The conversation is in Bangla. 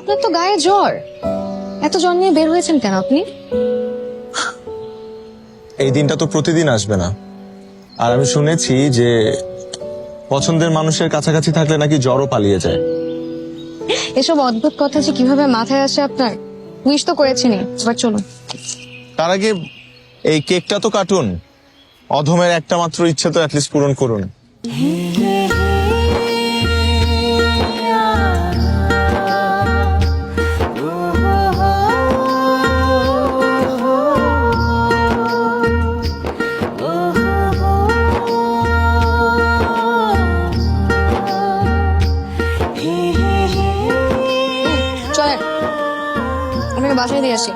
আপনার তো গায়ে জ্বর, এত জ্বর নিয়ে বের হয়েছেন কেন আপনি? এই দিনটা তো প্রতিদিন আসবে না। আর আমি শুনেছি যে পছন্দের মানুষের কাছাকাছি থাকলে নাকি জ্বরও পালিয়ে যায়। এসব অদ্ভুত কথা যে কিভাবে মাথায় আসে আপনার। উইশ তো করেছিনি, এবার চলুন। তার আগে এই কেকটা তো কাটুন, অধমের একটা মাত্র ইচ্ছে তো অ্যাটলিস্ট পূরণ করুন। চলেন, আপনাকে বাসায় দিয়ে আসি।